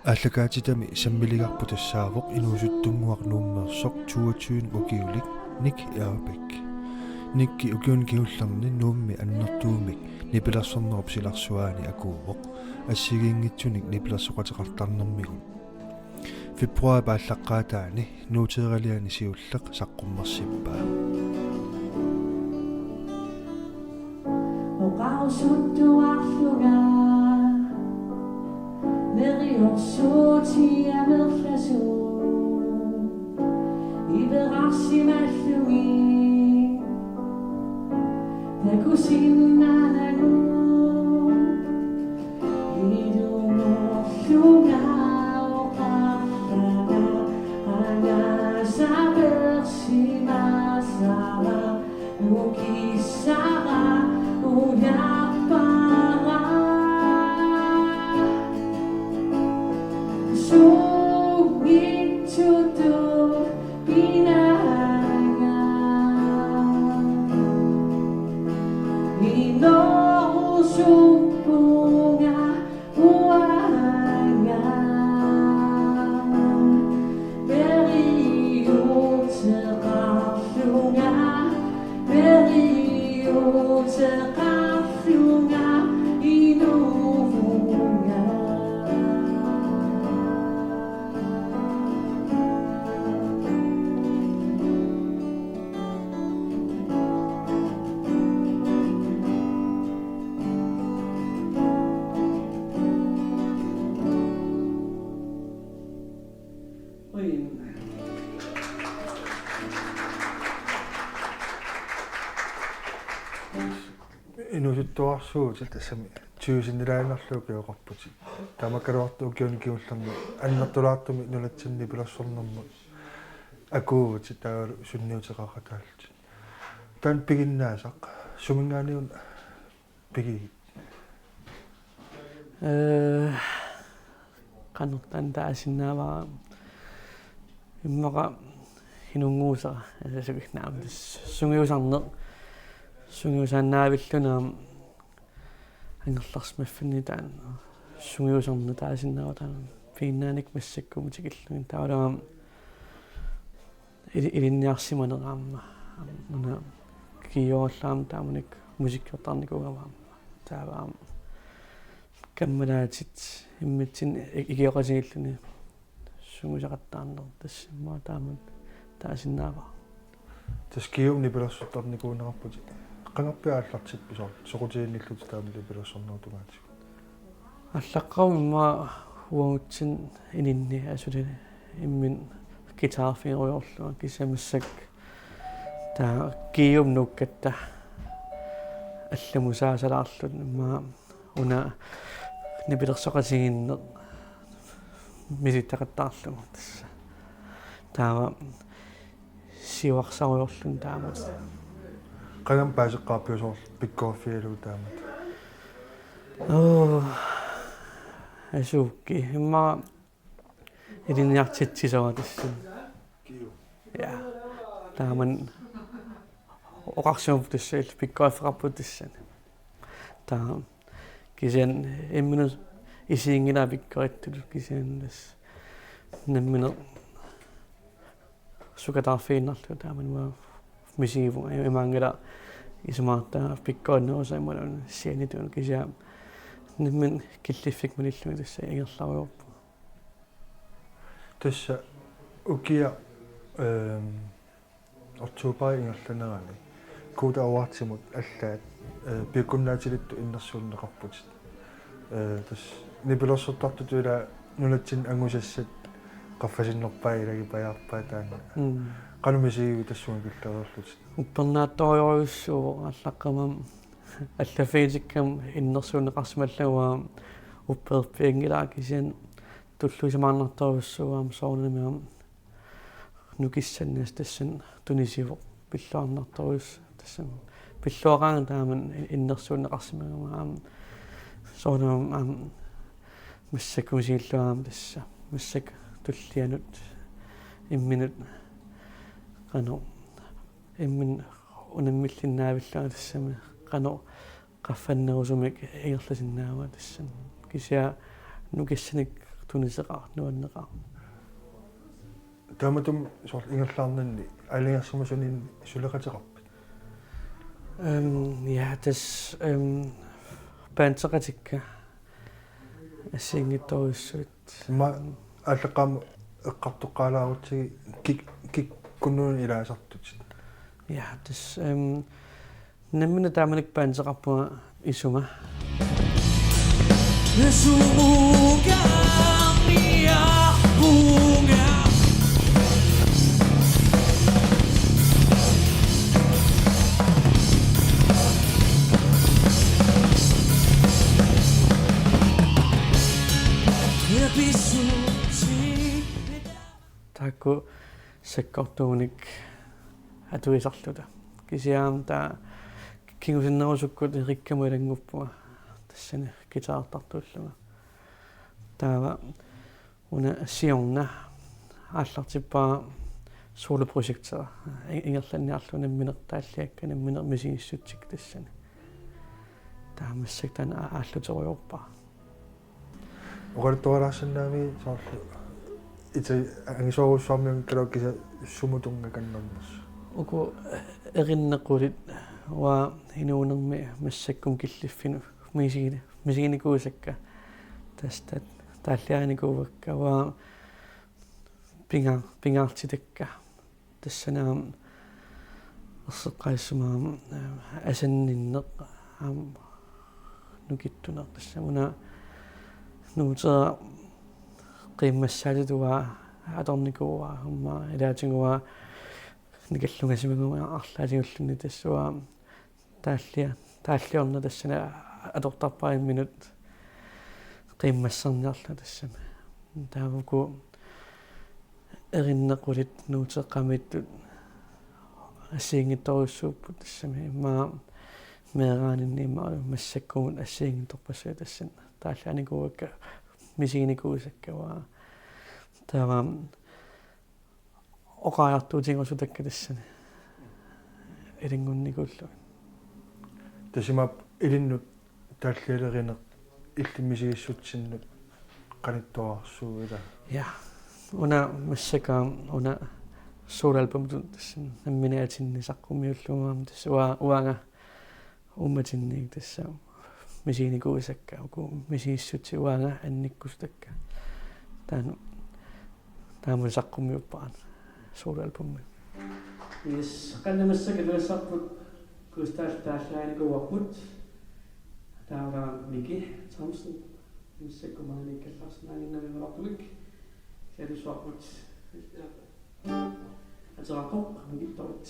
Allakaatitami sammiligarpu tassaavoq inuusuttunguarnuummeersoq 22 ukiulik nik Ørbæk. Nikki ukiun kiullarni nuummi annertuumik nipilersornerup silarsuaani akuuvoq assigiingitsunik nipilersoqatiqartarnermigun. Februar paallaqqaataani nuuteeraliani siulleq saqqummersippaa. Inusuttuarsuut tassami tuusinnilaannerluuki oqarputi tamakaluartu ukiun kiullarni annertulaartumi nulatsinni pilersornermut akuuti taalu sunniuteqaqataalti tan piginnaasaq sumingaaniun pigi qannertan taasinnaavara immaqa hinunguusera asasukinaam sungiusarneq sungiusaannaavilluna angerlarsmaffinni taan sungiusarne taasinnaava taan fiinnaanik massakkumutiqillugin taulama ilinniarsimaneraamma una kiyorlaam taamanik musikkiertarnikuugaam taavaam kammalaatit immitsin igioqasigilluni sungiusaqattaarner tassimmaa taamat taasinnaava taskiumni pilersortarnikuunerarputi qangerpiaallartit pisor soqutiinnillut taamli pilersornertumaatiku аллаққарумма уагутсин ининни асулин иммин гитарфируйорлуа кисамассак таа киум нуккатта алламусаасалаарлут имма уна нипилерсоқасигинне миситтақаттаарлугу тасса таава сиуарсаруйорлун таамат qangam paasiqqaarpiusoor pikkoorfialuu taamat асуукки имма илинниартитсисава тассан я тааман оқарсууп тассаил pikkoorфеқарпут тассан таа кисен имминус исиингила pikkoриттулу кисен тас наммине сукатаарфииннарлу тааман уа мисигиву имаангала исмаартаа pikkoорнерусаималун сианитун кися наммин киллиффик маниллуи тасса игерларуйорпу тасса укия октябрь ингерланерани куда аваатсимут аллаат пиккуннаатилитту иннерсууннеқарпут тас нипилерсортартутуила нулатсин ангусассат qaffasinnерпааилаги паярпаа таана qanumisiigu tassuungilleriorlut уппернаатториоруссуу аллаққамам аллафиитиккам иннерсуунеқарсималлагуа упперпиангилаа кисиан туллуисамаарнарторуссууаам соорнамиам нукиссаннаас тассан тунисиво пиллуарнарторус тассан пиллуараан тааман иннерсуунеқарсимагуаам соорнамам массаккумисигиллуаам тасса массак туллианут имминут qano immin unamillinnaavillaa tassami qano qaffannerusumik igerlasinnaava tassan kisia nukissanik tunisera nuannera тааматум сорт ингерлаарнанни алингерсумасунин сулеқатеқарпит ja das паантеқатикка ассингитторуссуит ма аллеққам эққартоққалаарутсиги киккуннуун илаасартут ja das nemmin taamanik паантеқарпуга исума таку саккортууник атуисарлута кисиаам таа кингусиннерусуккут ириккаму илангуппуга тассани гитаартартууллуга таава уна сиорна ааллартиппаа солопрожектера ингерланниарлуна минертааллиакка намминер мисигиссутсик тассани таамассак тана ааллутеруйорпаа оqartuaraassannaami соорлу ита ангисоруссуармиун калоккиса сумутунгаканнэрмас уку эриннеқулит уа инуунерми массаккум киллиффину мисигиникуусакка тастат тааллианикуувакка уа пингаартитакка тассанаам ерсеққаиссумаам асанниннеқ аам нукиттунер тассамуна нуутера qimmassaalituwa atornikuwa humma ilaatiguwa nikallugasимагуа арлаалиуллуни тассуа тааллиорна тассана аторторпаа минут qimmassarniarla тассама таавуку эриннеқулит нуутеққамиттут ассиингитторуссууппут тассами имма меэраанинниимма массаккумут ассиингитторпассуа тассан тааллааникуакка мисигиникуусаккава таавам оқаартуутингорсутакка тассани илингунникуллу тасимап илиннут тааллиалеринеқ иллимисигиссутсиннут qamittuarsuuila ja una massakaam una solalpamtun tassan namminaatinnисаққумиуллугаам тассуа уанга умматинник тасса мисигиникуусакка уку мисигиссути уанга анниккустакка таамусаққумиуппаан solalpammi yes qannamassakалуассарпут кустаалтааллааникуарпут таава Miki Thomsen миссаккумаани калларснаангиннамималартумик сиалусуарпут атерапоқ мигитторит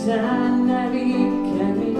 Sana vi kan vi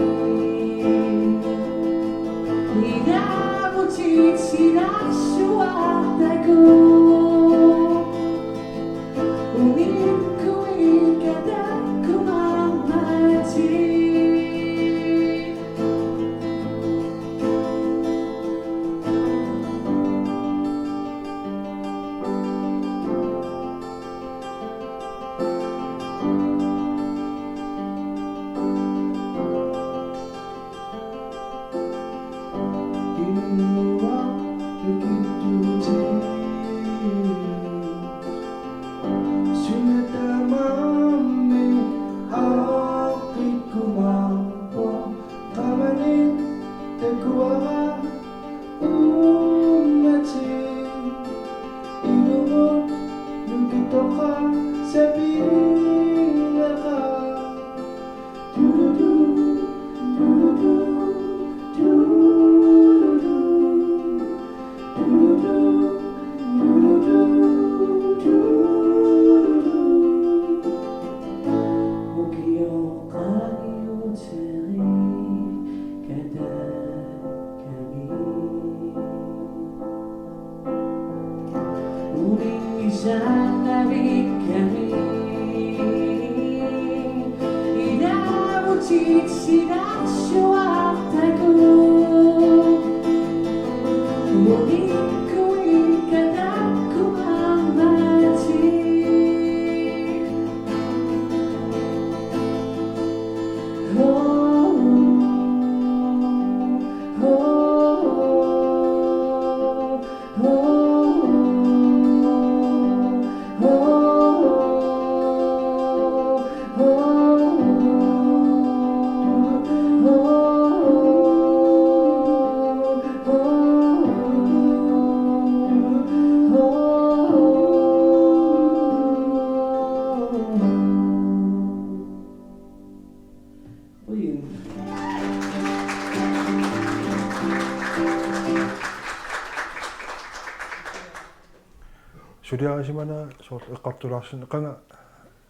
Suliarasimana soort eqqartulaarsin qanga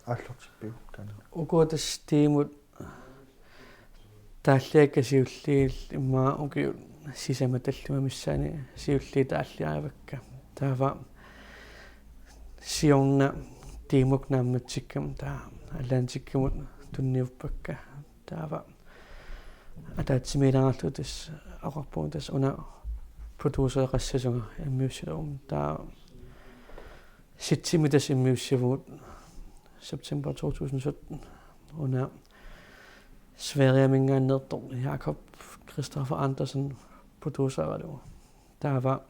aallartippiu taana. Ukuutas tiimut тааллиаккасиуллиил иммаа укиу сисаматаллума миссаани сиуллии тааллиаавакка таава сиорна тимук наамматсиккам таа аллаантиккимут тунниуппакка таава атаатсимилаарлу тас ақарпуу тас уна продюсееқассасунга иммиуссилуум таа ситсимитас иммиуссивут септембер 2017 уна Sverige mingaannertor Jacobsen Andersen produceradu taava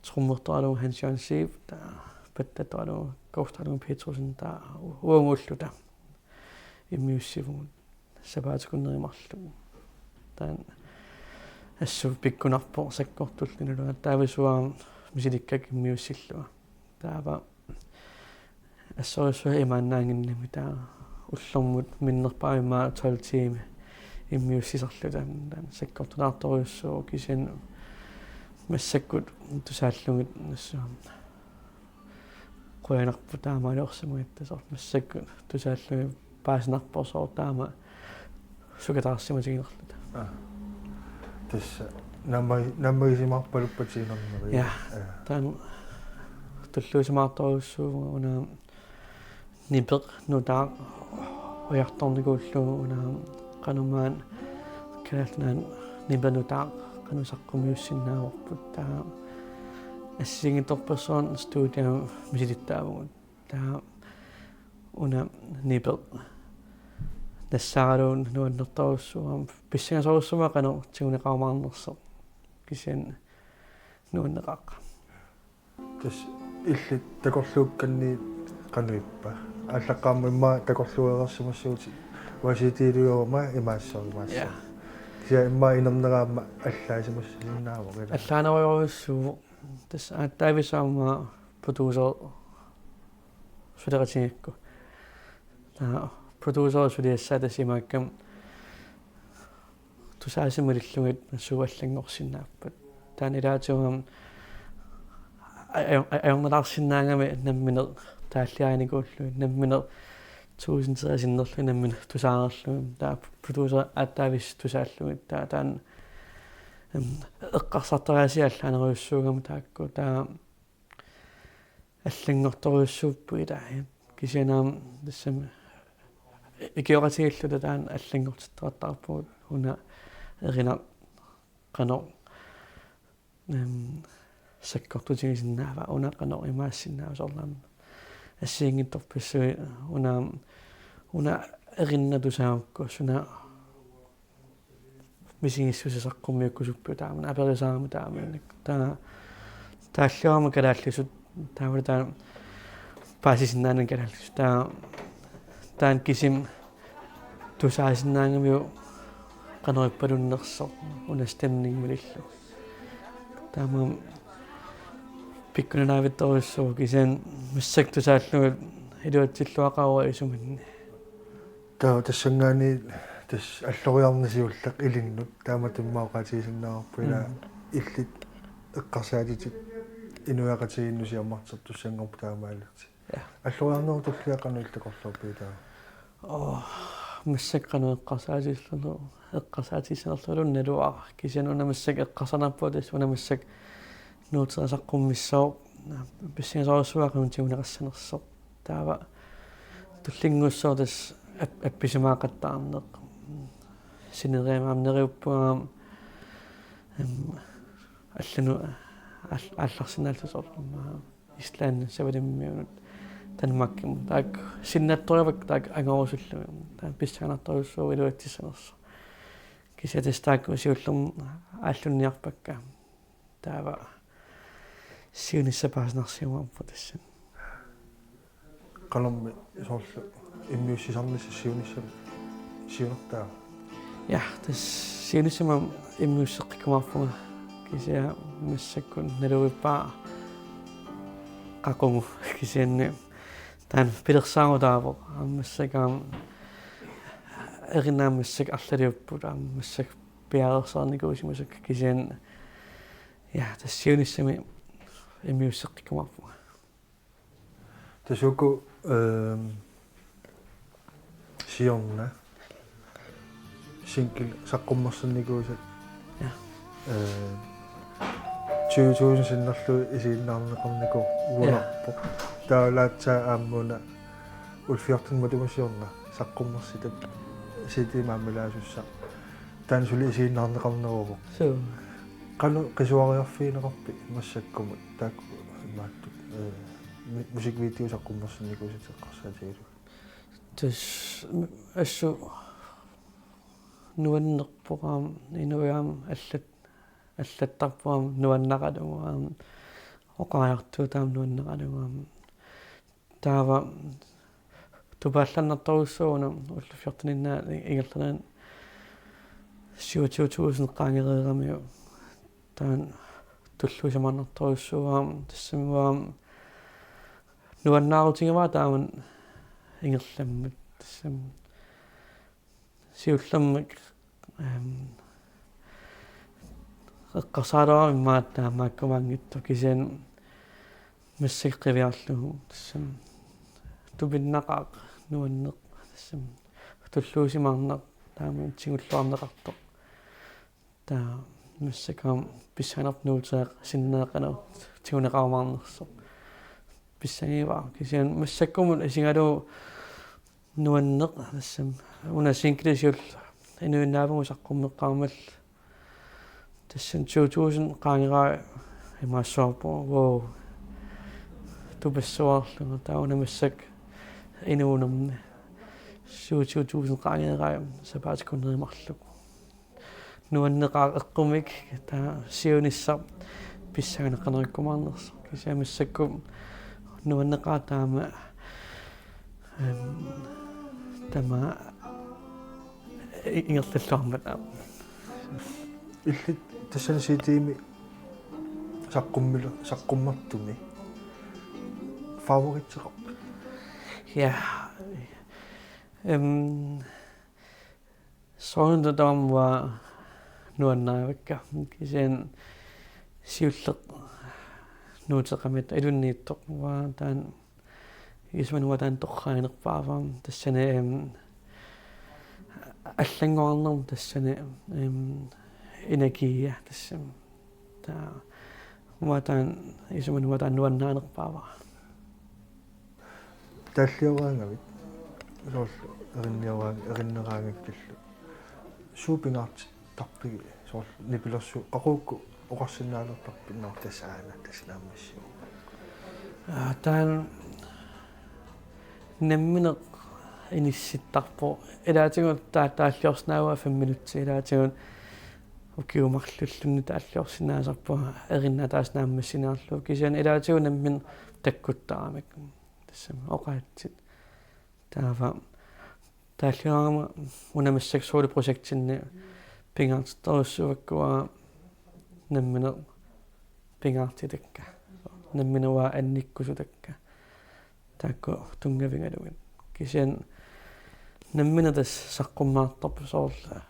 trummertoralu Hans Jørgen Siv ta pattatoralu Gårdstralu Petersen ta uungulluta immiussivun sabaatukunerimarlu taan assu pikkunarpo sakkortullinulu taavisuaa misilikkak immiussillua taava assorissua imaannaanginnami taa ullormut minnerpaaimmaa 12 tiime immiussisarluta taan sakkortunaartoriussuu kisian massakkut tusaallungit nassuam qoyanarpu taamaaliorsimugittasoor massakkut tusaallungi paasinarporsoor taama sukataarsimatiginerluta tässä nammagisimarpaluppatiginermeri ja taan tulluisimaartoriussuu una nipeq nutaa ojartornikuullu una qanumaan kalalnaan nipenutaa qanusaqqumuussinnaavurput taa assigitorpersoon studio misilittaavugut taa una nipeq nassaaruun nuannertorussuu pissingasorussuma qanu tiguneqaumaarnerso kisian nuanneqaq tässä illit takorluukkanni qanuippa аллаққарма имма такорлуерерсимассуути васитилуйорма имаассоримаасса кися имма инернераама аллаасимассиннаава кила аллаанаруйоруссуу тас ааттаависаама продюсер сулератингикку таа продюсер сулиассаата симааккам тусаасималиллугит суаллангорсиннааппат таанилаатиугам аёрнелаарсиннаангами намминер тааллиааникууллу намминер 1000-300 наммин тусаарерлу таа продюсер ааттаавис тусааллугит таан эққарсартариасиаллаанеруйуссуугам таакку таа аллангорторуйуссууппуи таа кисианаам тассам икиоратигиллута таан аллангортиттеқартарпугут уна эрина қано саккортутигисиннаава уна қано имаассиннаава сорлаама ассиингитторписсуи una erinnatusaaukku suna misigissusaqqumiukkusuppu taamana aperisaamu taamana taalluama kalaallusut taamana taan paasisinnaangan kalaallusut taan kisim tusaasinnaangamiu qanerippadunnerso una stemningmilillu taamam pikkunanaavittorussuu kisian massak tusaallugut илуатсиллуақарва исуманни таа тассангаани тас аллориарнисиуллақ илиннут тааматиммаоқатигисиннаарпу ила иллит эққарсаатитик инуяқатигиннусиаммартер туссангорпу таамаалерти аллориарнеру туллиақарну иллақорлууппи таа массаккану эққарсаатиллерну эққарсаатиссанерлулунналуаа кисиануна массак эққарсанарпу тас уна массак нуутерасаққуммиссоо писсинgasоруссуақун тиунеқассанерсоо таава туллингуссоордас апписимаақаттаарнеқ синериамаамнериуппуаам аллану алларсинааллусорлумма ислаан савалиммиунут танмакким таак синнатторивак таак ангорусуллуми таа писсаанарторуссуу илуатсисанерсо кисатастаак усиуллум ааллунниарпакка таава сиуниссапааснарсиуарпу тассан qalormi soorlu immiussisarnissa siunertaa ja tas siunissima immiusseqqikumarfunga kisia massakkun naluippaa qaqungu kisianni taan pilersaangutaavo ammassakaam erinaammassak arlaliuppu taammassak piarersarnikuusimussak kisian ja tas siunissimi immiusseqqikumarfunga Tasuku sionna single saqqummarsinnikuusat ja 20.000 sinnerlu isiinnaarneqarniku uunarpu taalaatsaa aammuna ulfiortinmatugusiorna saqqummarsitat sitimaammilaasussa taan suli isiinnaarneqarneruuq so qanu qisuariarfiineqarpi massakkumut taakku maattu musikvideo saqqummarsinnikuusat eqqarsaatigilu tus assu nuannerporaam inuaam аллаттарпуам нуаннақалугуаам оқаартуутаам нуаннақалугуаам таава тупаалланнарторуссууна уллуффиортининнаа игерлернаан 27.000 qaangereeramиу таан туллуусамарнарторуссууаам тассамуаам нуаннаарутингава тааман ингерламмат тассам сиулламмак эққарсаалерами мааттаа мааккумаангитту кисиан массаққивиарлугу тассам тупиннақаақ нуаннеқ тассам туллуусимаарнеқ тааман тигуллуарнеқарто таа массакаам писсанернуутеақ синнеэқанер тигунеқармаарнерсо писсагиваа кисиан массаккумут асигалуу нуаннеқ тассам унасинклисиул инуиннаавгусаққуммеққармал тассан 2000 qaangeraa имассуарпо воо тупассуарлуга таунамассак инуунерна 27.000 qaangeraa сапаатикунеримарлук нуаннеқаа эққумик таа сиунissar писсаганеқанериккумаарнерсо кисиамассакку нуаннеқаа таама тама ингерллуармат иллит тассани ситиими саққуммартуми фаворитсеқар ja соонтотам ва нуаннаавакка кисиан сиуллеқ нуутеқамит илуннииттоқ ва таан исмануа таан торхаанерпаафаам тассани аллангуарнерм тассани энергия тассам таа уатан исмануа таан нуаннаанерпаава таллиораангавит соорл эриннераангаккаллу суупингаарт тарпиги соорл нипилерсу қақуукку оқарсинаалертарпиннаар тассаана тасснааммассиу таан намминеқ инисситтарпо илаатигут тааллиорснаава 5 минутси илаатигут укиумарлуллунни тааллиорсинаасарпу эринна тааснааммассинаарлу кисиан илаатигу наммин таккуттарамик тассам оқаатсит таава тааллиорама унамассаксуули прожектинни пингаартторуссуаккуа наммине пингаартитакка намминуа анниккусутакка таакку тунгавингалугит кисиан намминатас саққуммаартарпу соорла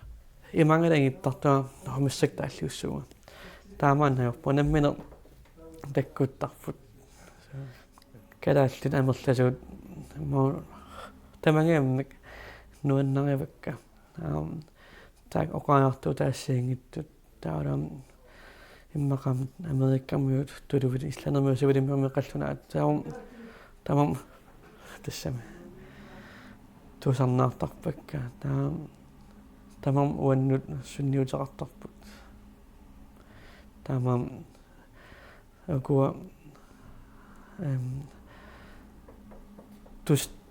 имангалангиттартуа хомиссак тааллиуссуга таамааннаёрпу наммина таккуттарфут калааллит амерласуут мо тамангиаммик нуаннаривакка таак оқаарту таассиингиттут таалам иммақам америккаммиут тулувит исланермиусивилиммиуми қаллунаат таамам тассами тусарнаартарпакка тамам уаннут сунниутеқартарпут тамам акуа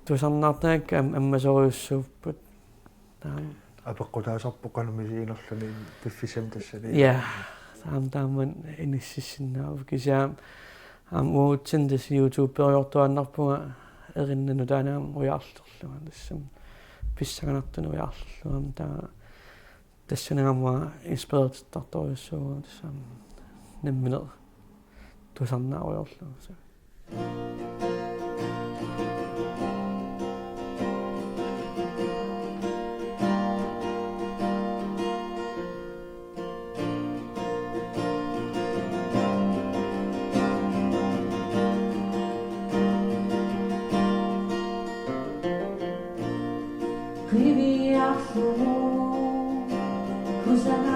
тусарнаартаакка аммасориуссууппут таам апеққутаасарпоқанумисиинерлуни пиффисам тассани я тааман иниссиссиннаав кисаам уутсин тас YouTube периортуаннарпуга эриннану таанаам уяарлерлуга тассам писсаганартуну уяарлерлугам таа тассанагамма инспирертарторюссуу тассам намминер тусарнааруйорлуга Sila